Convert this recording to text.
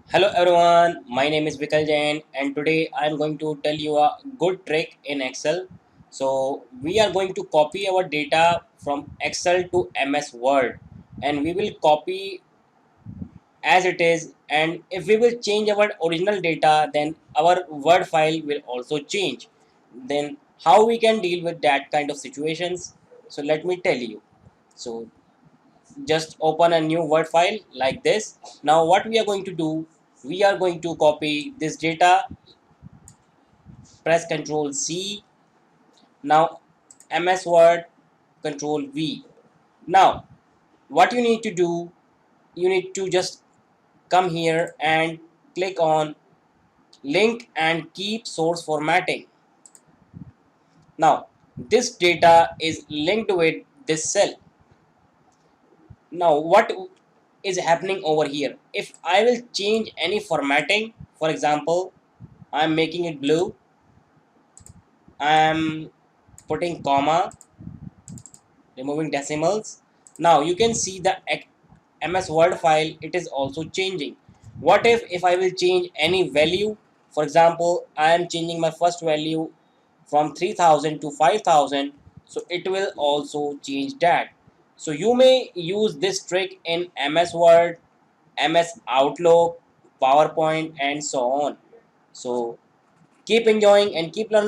Hello everyone, my name is Vikal Jain and today I am going to tell you a good trick in Excel. So we are going to copy our data from Excel to MS Word and we will copy as it is, and if we will change our original data then our Word file will also change. Then how we can deal with that kind of situations? So let me tell you. So just open a new Word file like this. Now what we are going to do, we are going to copy this data, press Ctrl C. Now MS Word, Ctrl V. Now what you need to do, you need to just come here and click on link and keep source formatting. Now this data is linked with this cell. Now what is happening over here, if I will change any formatting, for example I'm making it blue, I'm putting comma, removing decimals. Now you can see the MS Word file, it is also changing. What if I will change any value, for example I am changing my first value from 3000 to 5000, so it will also change that. So you may use this trick in MS Word, MS Outlook, PowerPoint and so on. So keep enjoying and keep learning.